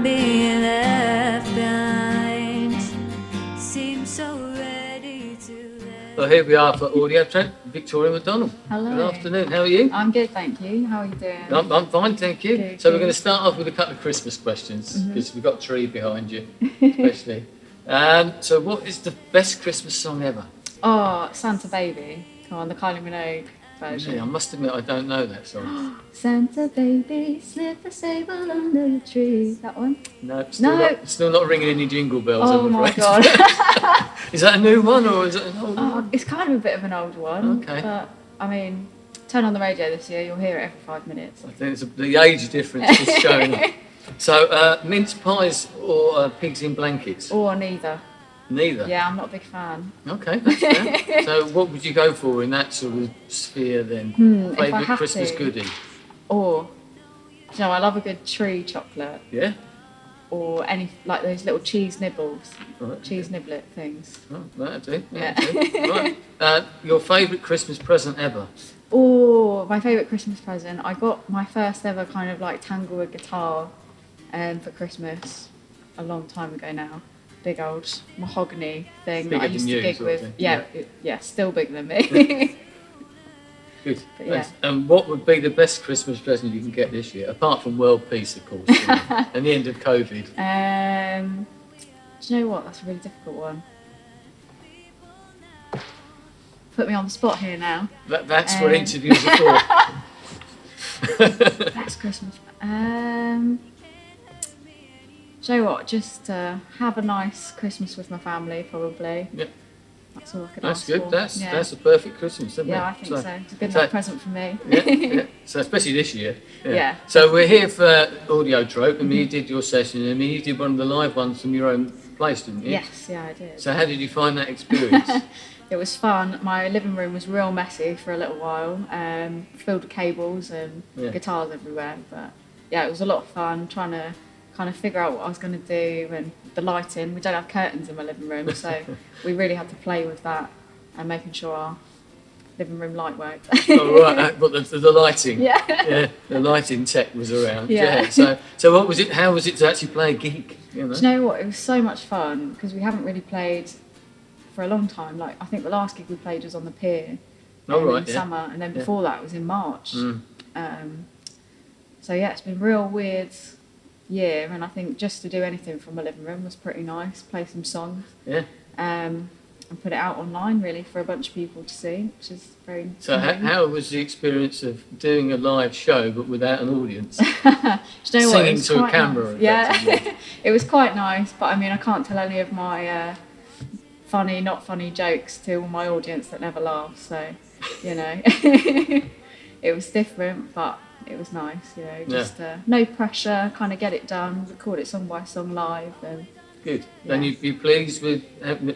being left behind. Seems so ready to let. Well, here we are for Audiotrope, Victoria McDonnell. Hello. Good afternoon, how are you? I'm good, thank you. How are you doing? I'm fine, thank you. Good, So we're good. going to start off with a couple of Christmas questions, because we've got a tree behind you, especially. So what is the best Christmas song ever? Oh, Santa Baby. Come on, the Kylie Minogue version. Yeah, I must admit I don't know that song. Santa Baby, slip a sable under the tree. That one? No, No. still not ringing any jingle bells, Oh I'm my afraid. god. Is that a new one or is it an old Oh, one? it's kind of a bit of an old one. Okay. But, I mean, turn on the radio this year, you'll hear it every 5 minutes. I think the age difference is showing up. So, mince pies or pigs in blankets? Or neither. Neither? Yeah, I'm not a big fan. Okay, that's fair. So what would you go for in that sort of sphere then? If I Favourite have Christmas to. goodie? Or, you know, I love a good tree chocolate. Yeah? Or any, like those little cheese nibbles. Right. Cheese niblet things. Oh, that'll do. Yeah. That'll do. Right. Your favourite Christmas present ever? Oh, my favourite Christmas present. I got my first ever kind of like Tanglewood guitar for Christmas a long time ago now. Big old mahogany thing that I Bigger used than to you, gig sort of with. thing. Yeah, still bigger than me. Good. But yeah. Thanks. And what would be the best Christmas present you can get this year? Apart from world peace, of course, and the end of COVID. Do you know what? That's a really difficult one. Put me on the spot here now. That's what interviews are for. Best Christmas. Do you know what? Just have a nice Christmas with my family, probably. Yeah. That's all I could That's ask good. for. That's a perfect Christmas, isn't it? Yeah, I think so. It's a good enough present for me. Yeah. So especially this year. Yeah. So we're here for Audiotrope, and you did your session. I mean, you did one of the live ones from your own place, didn't you? Yes, yeah, I did. So how did you find that experience? It was fun. My living room was real messy for a little while, filled with cables and guitars everywhere. But yeah, it was a lot of fun trying to kind of figure out what I was going to do, and the lighting. We don't have curtains in my living room, so we really had to play with that and making sure our living room light worked. Oh, right, but the lighting. Yeah. The lighting tech was around. Yeah. So what was it? How was it to actually play a gig? You know? Do you know what? It was so much fun because we haven't really played for a long time. Like I think the last gig we played was on the pier in summer, and then before that was in March. So yeah, it's been a real weird year, and I think just to do anything from my living room was pretty nice. Play some songs. Yeah. And put it out online really for a bunch of people to see, which is very. So how was the experience of doing a live show but without an audience? Do you know what? It Singing was to a quite camera. nice. Yeah, it was quite nice, but I mean, I can't tell any of my funny, not funny jokes to my audience that never laughs. So, you know, it was different, but it was nice. You know, just no pressure, kind of get it done, record it song by song live, and. Good. Yeah. And you'd be pleased with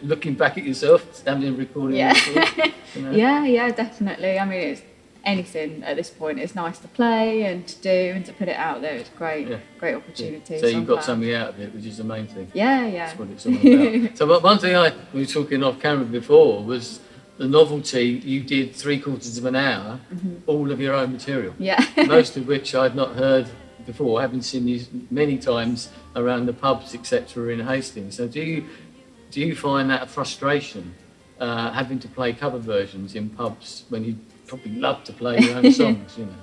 looking back at yourself, standing and recording? Yeah. You know? Yeah, definitely. I mean, it's anything at this point. It's nice to play and to do and to put it out there. It's great opportunity. So you got something out of it, which is the main thing. Yeah. That's what it's all about. So one thing we were talking off camera before was the novelty. You did 3/4 of an hour, all of your own material. Yeah. Most of which I'd not heard before. I haven't seen these many times around the pubs, etc., in Hastings. So do you find that a frustration, having to play cover versions in pubs when you probably love to play your own songs? You know.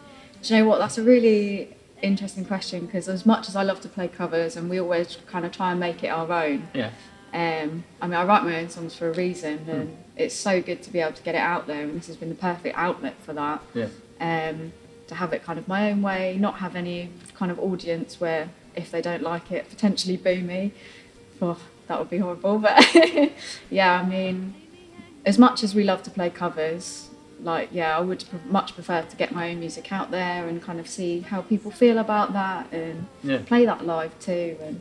Do you know what? That's a really interesting question because as much as I love to play covers, and we always kind of try and make it our own. Yeah. I mean, I write my own songs for a reason, and it's so good to be able to get it out there, and this has been the perfect outlet for that. Yeah. To have it kind of my own way, not have any kind of audience where if they don't like it, potentially boo me. Oh, that would be horrible. But yeah, I mean, as much as we love to play covers, like, yeah, I would much prefer to get my own music out there and kind of see how people feel about that and play that live too and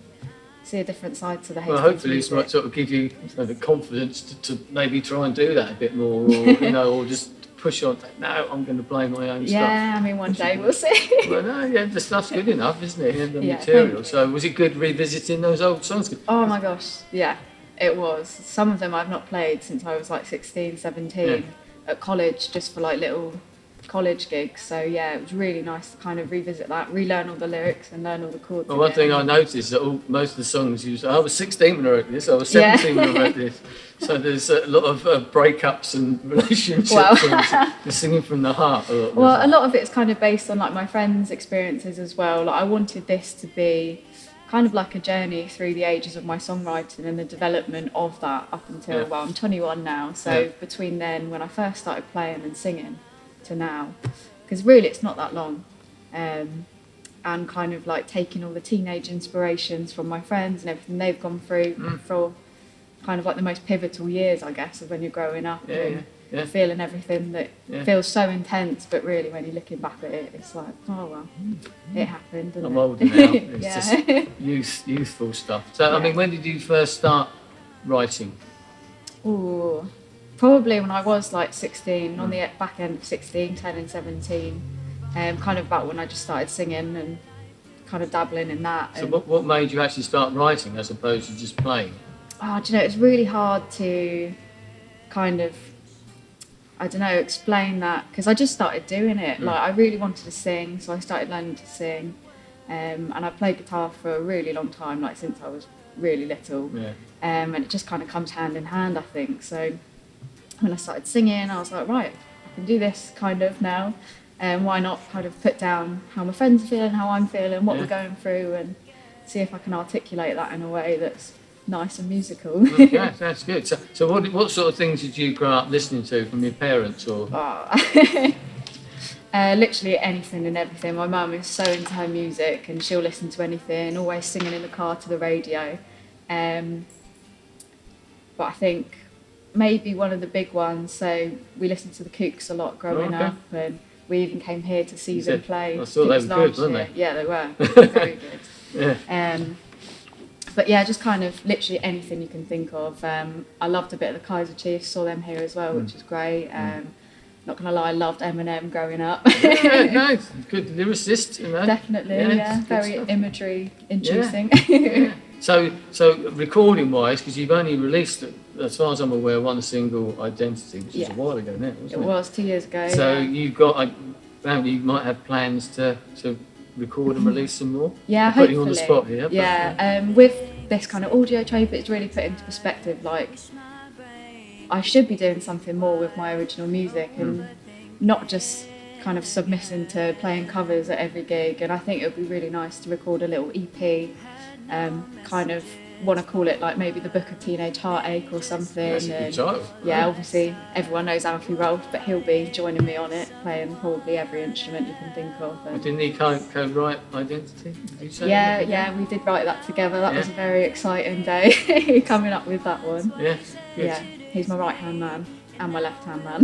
see a different side to the Hastings hopefully music. this might sort of give you the confidence to maybe try and do that a bit more, or, you know, or just push on. No, I'm going to play my own stuff. Yeah, I mean, one day we'll see. Well, no, the stuff's good enough, isn't it? And the Yeah, material. So was it good revisiting those old songs? Oh my gosh, yeah, it was. Some of them I've not played since I was like 16, 17 at college, just for like little college gigs. So yeah, it was really nice to kind of revisit that, relearn all the lyrics and learn all the chords. Well, one thing I noticed is that most of the songs you say, I was 16 when I wrote this, I was 17 when I wrote this. So there's a lot of breakups and relationships. And you're singing from the heart. A lot of it's kind of based on like my friends' experiences as well. Like I wanted this to be kind of like a journey through the ages of my songwriting and the development of that up until, well, I'm 21 now. So between then, when I first started playing and singing, to now, because really it's not that long, and kind of like taking all the teenage inspirations from my friends and everything they've gone through for kind of like the most pivotal years, I guess, of when you're growing up and feeling everything that feels so intense, but really when you're looking back at it, it's like, oh well, it happened. I'm older now. It's just youthful stuff. So I mean, when did you first start writing? Ooh, probably when I was like 16, on the back end of 16, turning 17, kind of about when I just started singing and kind of dabbling in that. So what made you actually start writing as opposed to just playing? Oh, do you know, it's really hard to kind of, I don't know, explain that, because I just started doing it. Like I really wanted to sing, so I started learning to sing, and I played guitar for a really long time, like since I was really little, and it just kind of comes hand in hand, I think. So when I started singing, I was like, right, I can do this kind of now, and why not kind of put down how my friends are feeling, how I'm feeling, what we're going through, and see if I can articulate that in a way that's nice and musical. Yeah, that's good. So what sort of things did you grow up listening to from your parents, or? Literally anything and everything. My mum is so into her music and she'll listen to anything, always singing in the car to the radio. But I think maybe one of the big ones, so we listened to the Kooks a lot growing up, and we even came here to see them play. I thought they were good, weren't they? Yeah, they were. Very good. But yeah, just kind of literally anything you can think of. I loved a bit of the Kaiser Chiefs, saw them here as well, which is great. Not gonna lie, I loved Eminem growing up. Nice, good lyricist, you know. Definitely, very imagery inducing. So recording wise, because you've only released, as far as I'm aware, one single, Identity, which was a while ago now, wasn't it? It was 2 years ago. So you've got, you might have plans to record and release some more? Yeah, hopefully. Putting you on the spot here. With this kind of Audiotrope, it's really put into perspective, like, I should be doing something more with my original music and not just kind of submitting to playing covers at every gig. And I think it would be really nice to record a little EP, kind of want to call it like maybe the Book of Teenage Heartache or something. That's a good title. Yeah, obviously everyone knows Alfie Rolfe, but he'll be joining me on it, playing probably every instrument you can think of. And didn't he co-write Identity? Did you say yeah, we did write that together. That was a very exciting day, coming up with that one. Yeah, good. Yeah, he's my right-hand man and my left-hand man.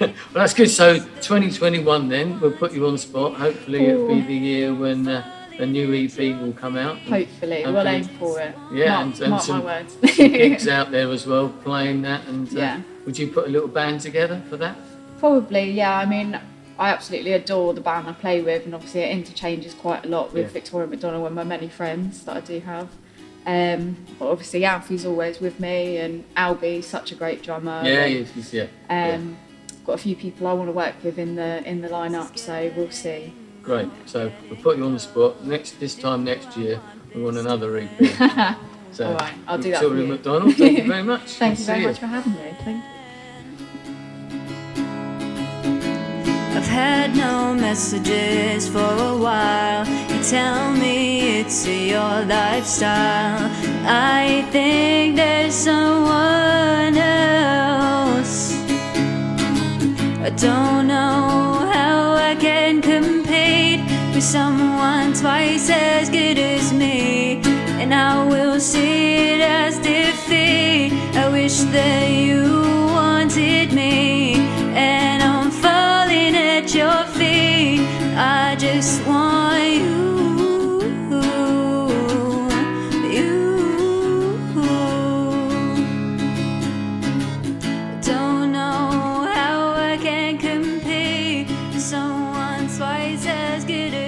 Well, that's good. So 2021 then, we'll put you on the spot. Hopefully it'll be the year when a new EP will come out. Hopefully, we'll aim for it. Yeah, mark some, my words. some gigs out there as well, playing that. And yeah. Would you put a little band together for that? Probably, yeah. I mean, I absolutely adore the band I play with, and obviously it interchanges quite a lot with Victoria McDonnell and my many friends that I do have. But obviously Alfie's always with me, and Albie's such a great drummer. Yeah, he's got a few people I want to work with in the lineup, so we'll see. Great. So we'll put you on the spot. This time next year, we want another EP. So, all right, I'll do that for you. Victoria McDonnell, thank you very much. Thank you very much for having me. Thank you. I've had no messages for a while. You tell me it's your lifestyle. I think there's someone else. I don't know how I can compete with someone twice as good as me, and I will see it as defeat. I wish that you wanted me, and I'm falling at your feet. I just want you. Don't know how I can compete with someone twice as good as